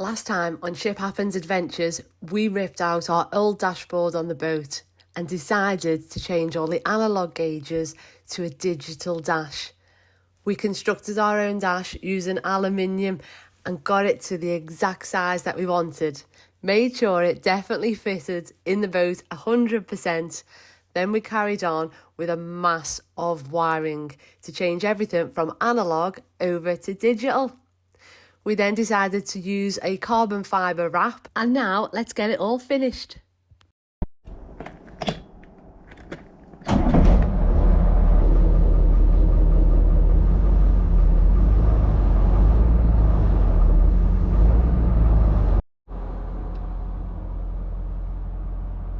Last time on Ship Happens Adventures, we ripped out our old dashboard on the boat and decided to change all the analogue gauges to a digital dash. We constructed our own dash using aluminium and got it to the exact size that we wanted. Made sure it definitely fitted in the boat 100%. Then we carried on with a mass of wiring to change everything from analogue over to digital. We then decided to use a carbon fibre wrap, and now let's get it all finished.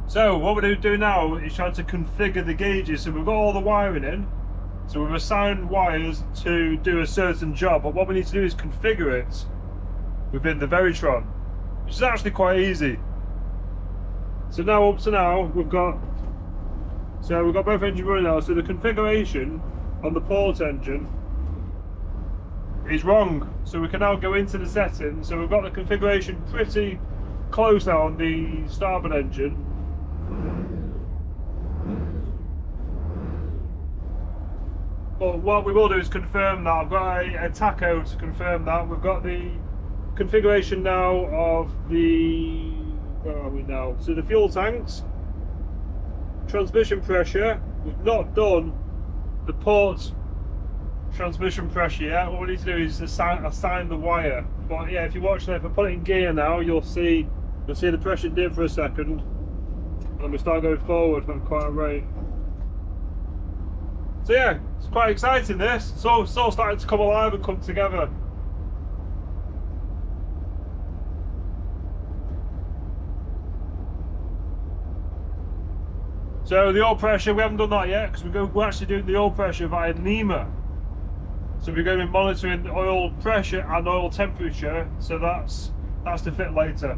So what we're going to do now is try to configure the gauges. So we've got all the wiring in, so we've assigned wires to do a certain job, but what we need to do is configure it within the Veratron, which is actually quite easy. So now up to now we've got both engines running now. So the configuration on the port engine is wrong, so we can now go into the settings. So we've got the configuration pretty close now on the starboard engine. But what we will do is confirm that. I've got a tacho to confirm that. We've got the configuration now of the, where are we now? So the fuel tanks, transmission pressure. We've not done the port transmission pressure yet. What we need to do is assign the wire. But yeah, if you watch that, if I put it in gear now, you'll see the pressure dip for a second, and we start going forward at quite a rate. So yeah, it's quite exciting this. It's all starting to come alive and come together. So the oil pressure, we haven't done that yet because we're actually doing the oil pressure via NEMA. So we're going to be monitoring the oil pressure and oil temperature. So that's to fit later.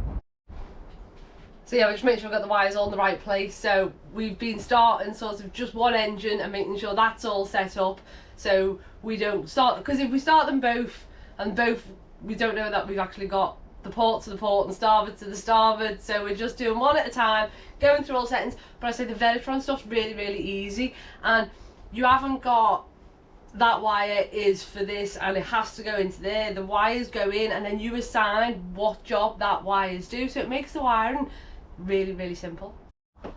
So yeah, we just make sure we've got the wires all in the right place. So we've been starting sort of just one engine and making sure that's all set up, so we don't start, because if we start them both and we don't know that we've actually got the port to the port and starboard to the starboard, so we're just doing one at a time, going through all settings. But I say the Veratron stuff's really easy, and you haven't got that wire is for this and it has to go into there. The wires go in and then you assign what job that wires do, so it makes the wiring really simple. So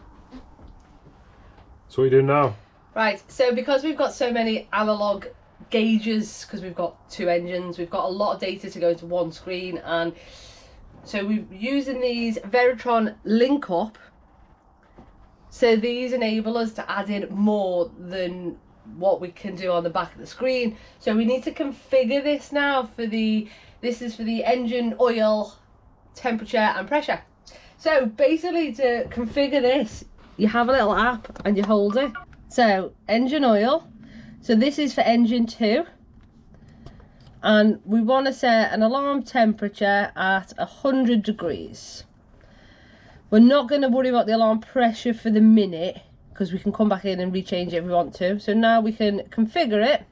what are you doing now? Right, so because we've got so many analogue gauges, because we've got two engines, we've got a lot of data to go into one screen, and so we're using these Veratron link up. So these enable us to add in more than what we can do on the back of the screen. So we need to configure this now for this is for the engine oil temperature and pressure. So basically, to configure this, you have a little app and you hold it. So engine oil, so this is for engine 2, and we want to set an alarm temperature at 100 degrees. We're not going to worry about the alarm pressure for the minute, because we can come back in and rechange it if we want to. So now we can configure it,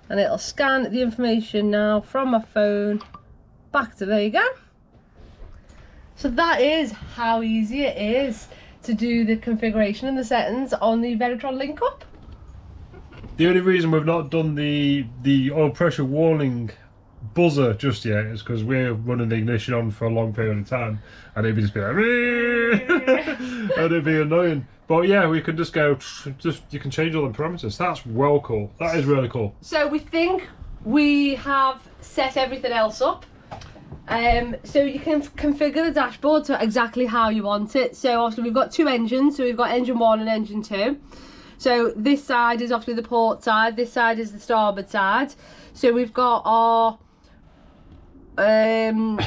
and it'll scan the information now from my phone back to, there you go. So that is how easy it is to do the configuration and the settings on the Veratron link up. The only reason we've not done the oil pressure warning buzzer just yet is because we're running the ignition on for a long period of time, and it'd just be like and it'd be annoying. But yeah, we can just go, you can change all the parameters. That's well cool. That is really cool. So we think we have set everything else up. So you can configure the dashboard to exactly how you want it. So obviously we've got two engines, so we've got engine 1 and engine 2. So this side is obviously the port side, this side is the starboard side. So we've got our can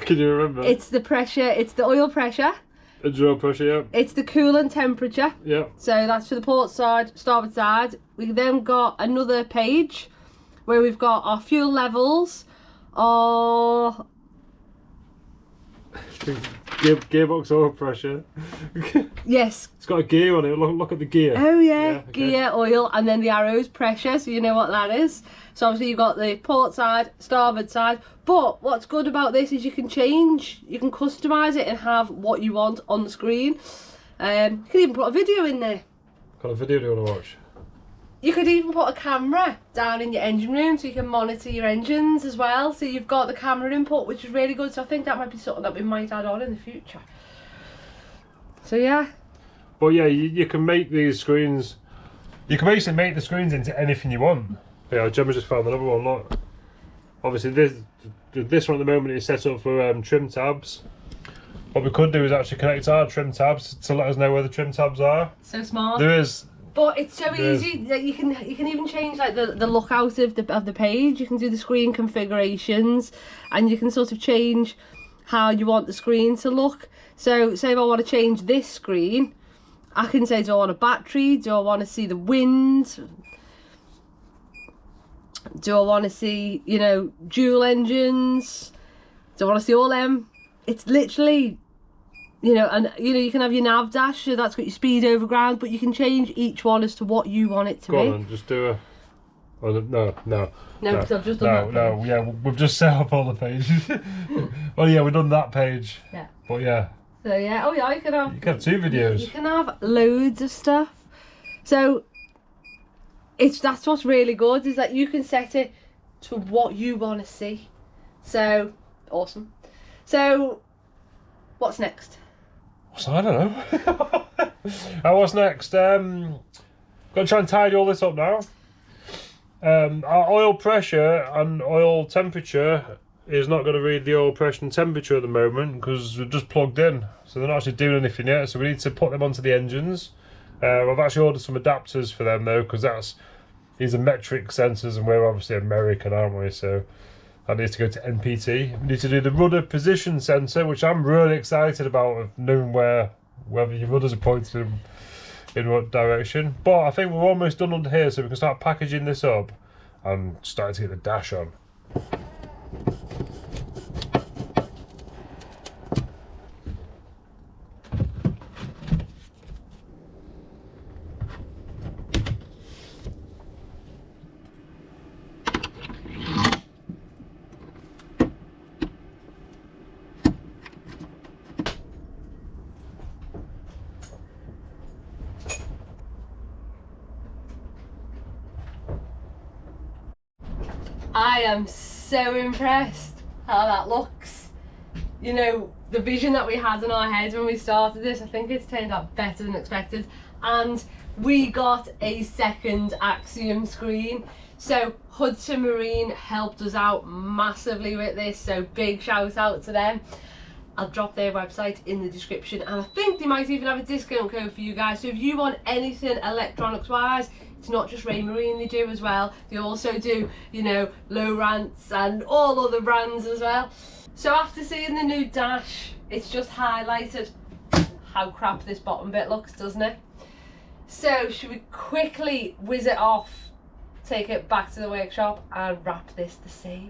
you remember? It's the pressure, it's the oil pressure. Engine oil pressure, yeah. It's the coolant temperature. Yeah. So that's for the port side, starboard side. We then got another page where we've got our fuel levels, our gearbox oil pressure. Yes. It's got a gear on it. Look at the gear. Oh yeah, okay. Gear, oil, and then the arrows pressure, so you know what that is. So obviously you've got the port side, starboard side, but what's good about this is you can customise it and have what you want on the screen. You can even put a video in there. What kind of video do you want to watch? You could even put a camera down in your engine room so you can monitor your engines as well. So you've got the camera input, which is really good. So I think that might be something that we might add on in the future. So yeah. But yeah, you can make these screens. You can basically make the screens into anything you want. Yeah, Gemma just found another one. Look, obviously this one at the moment is set up for trim tabs. What we could do is actually connect our trim tabs to let us know where the trim tabs are. So smart. There is. But it's so easy that you can even change like the look out of the page. You can do the screen configurations, and you can sort of change how you want the screen to look. So say if I want to change this screen, I can say, do I want a battery? Do I want to see the wind? Do I want to see, you know, dual engines? Do I want to see all them? It's literally, you know, and you know, you can have your nav dash, so that's got your speed over ground, but you can change each one as to what you want it to be. Go on, just do a. Oh, no, because I've just done that page. Yeah, we've just set up all the pages. Oh yeah, we've done that page. Yeah. But yeah. So yeah, oh yeah, you can have 2 videos. You can have loads of stuff. So that's what's really good, is that you can set it to what you want to see. So awesome. So what's next? I don't know. What's next? Got to try and tidy all this up now. Our oil pressure and oil temperature is not going to read the oil pressure and temperature at the moment because we're just plugged in, so they're not actually doing anything yet. So we need to put them onto the engines. I've actually ordered some adapters for them though, because these are metric sensors, and we're obviously American, aren't we? So that needs to go to NPT. We need to do the rudder position sensor, which I'm really excited about, of knowing whether your rudders are pointed in what direction. But I think we're almost done under here, so we can start packaging this up and start to get the dash on. I am so impressed how that looks. You know, the vision that we had in our heads when we started this, I think it's turned out better than expected. And we got a second Axiom screen. So Hudson Marine helped us out massively with this, so big shout out to them. I'll drop their website in the description, and I think they might even have a discount code for you guys. So if you want anything electronics wise, it's not just Raymarine they do as well. They also do, you know, Lowrance and all other brands as well. So after seeing the new dash, it's just highlighted how crap this bottom bit looks, doesn't it? So should we quickly whiz it off, take it back to the workshop and wrap this the same?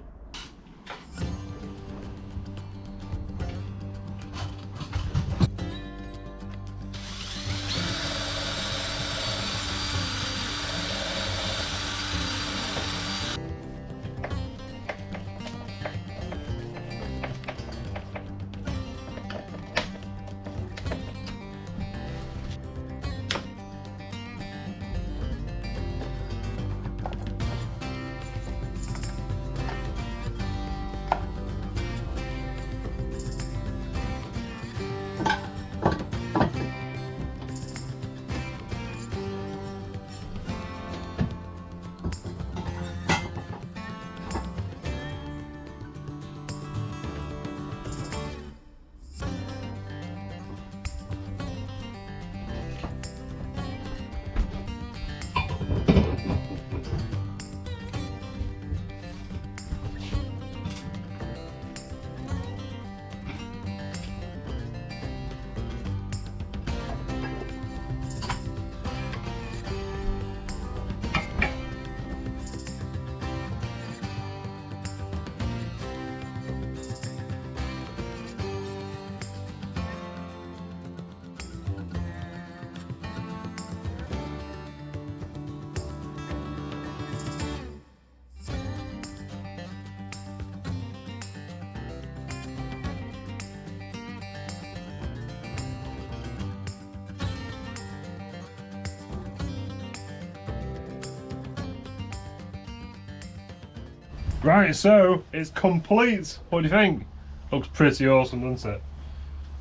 Right, so it's complete. What do you think? Looks pretty awesome, doesn't it?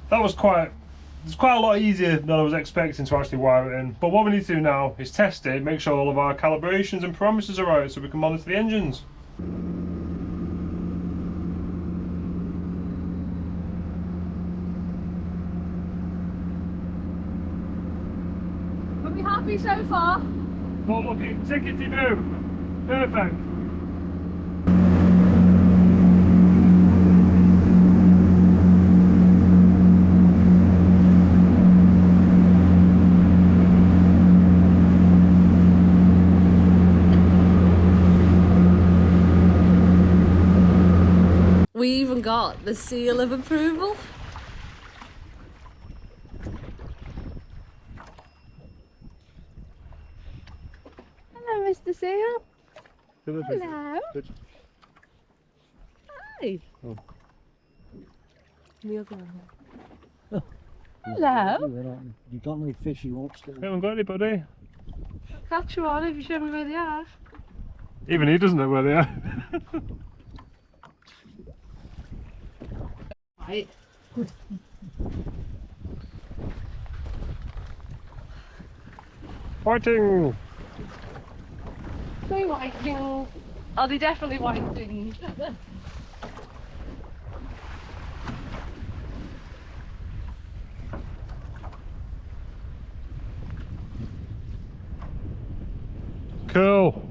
That was it's quite a lot easier than I was expecting to actually wire it in. But what we need to do now is test it, make sure all of our calibrations and parameters are right so we can monitor the engines. Are we happy so far? Not looking tickety-boo. Perfect. We even got the seal of approval. Hello, Mr. Seal. Hello. Hi. Oh. Hello. You got any fish you want to? We haven't got anybody. Catch you on if you show me where they are. Even he doesn't know where they are. Right. Fighting! They whiting. Are they definitely whiting? Cool.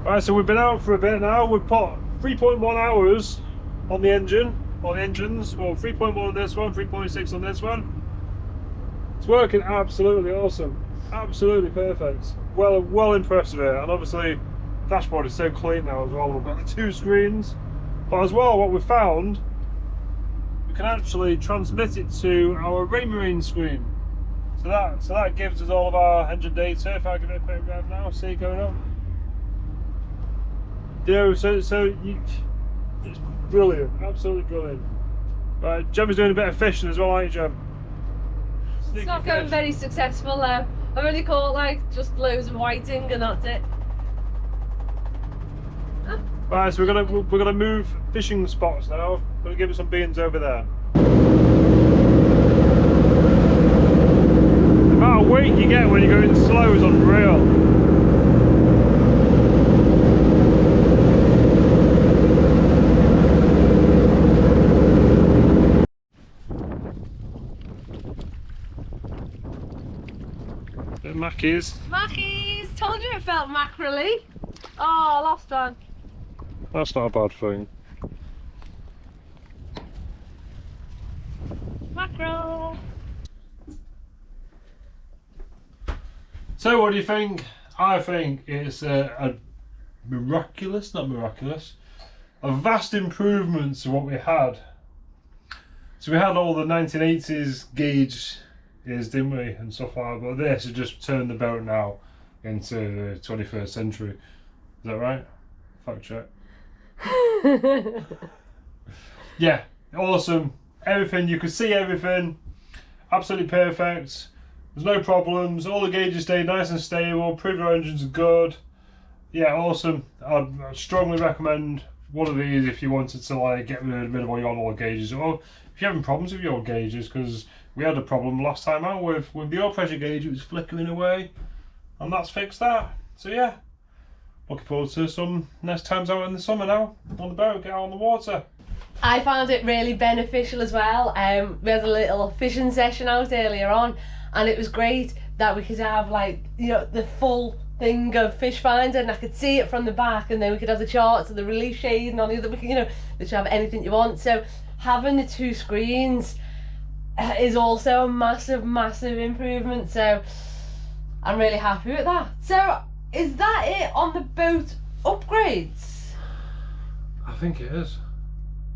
Right, so we've been out for a bit now. We've put 3.1 hours on the engine, on the engines. Well, 3.1 on this one, 3.6 on this one. It's working absolutely awesome. Absolutely perfect. Well impressed with it. And obviously, dashboard is so clean now as well. We've got the 2 screens. But as well, what we found, we can actually transmit it to our raymarine screen. So that gives us all of our engine data. If I give it a quick rev now, see it going on. It's brilliant, absolutely brilliant. Right, Gemma's doing a bit of fishing as well, aren't you, Gem? It's not going very successful though. I've only caught like just loads of whiting and that's it. Right, so we're gonna move fishing spots now. We're gonna give it some beans over there. The amount of weight you get when you're going slow is unreal. Mackies. Mackies! Told you it felt mackerel-y. Oh, I lost one. That's not a bad thing. Mackerel! So what do you think? I think it's a miraculous, not miraculous, a vast improvement to what we had. So we had all the 1980s gauge didn't we, and stuff like that, but this has just turned the boat now into the 21st century. Is that right? Fact check. Yeah, awesome. Everything, you could see everything. Absolutely perfect. There's no problems. All the gauges stay nice and stable. Prove our engines are good. Yeah, awesome. I'd strongly recommend one of these if you wanted to like get rid of all your analog gauges, or if you're having problems with your gauges, because we had a problem last time out with the oil pressure gauge. It was flickering away, and that's fixed that. So yeah, looking forward to some next times out in the summer now on the boat, get out on the water. I found it really beneficial as well. We had a little fishing session out earlier on, and it was great that we could have like, you know, the full thing of fish finder, and I could see it from the back, and then we could have the charts of the relief shade, and on the other, we could, you know, literally have anything you want. So having the 2 screens is also a massive improvement. So I'm really happy with that. So is that it on the boat upgrades? I think it is.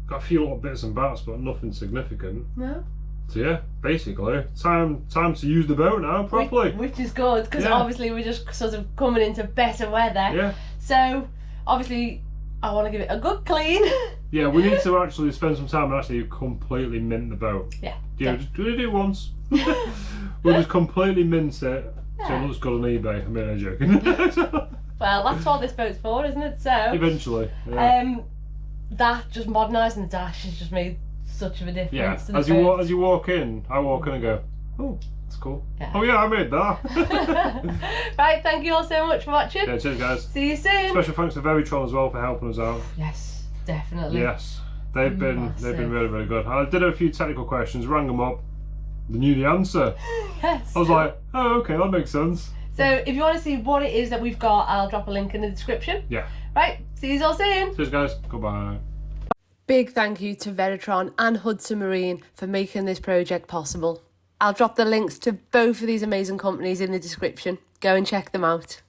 Got a few little bits and bats, but nothing significant. No. So yeah, basically, time to use the boat now properly. Which is good, because obviously we're just sort of coming into better weather. Yeah. So obviously I want to give it a good clean. Yeah, we need to actually spend some time and actually completely mint the boat. Yeah. Yeah, just do it once. We'll just completely mint it so it looks good on eBay. I'm really joking. Well, that's what this boat's for, isn't it? So Eventually. Yeah. That just modernising the dash has just made such of a difference. Yeah. To the As you walk in, I walk in and go, oh, that's cool. Yeah. Oh yeah, I made that. Right, thank you all so much for watching. Yeah, cheers guys. See you soon. Special thanks to Veratron as well for helping us out. Yes, definitely. Yes, they've been Massive. really, really good. I did have a few technical questions, rang them up, they knew the answer. Yes. I was like, oh okay, that makes sense. So if you want to see what it is that we've got, I'll drop a link in the description. Yeah. Right, see you all soon. Cheers guys, goodbye. Big thank you to Veratron and Hudson Marine for making this project possible. I'll drop the links to both of these amazing companies in the description. Go and check them out.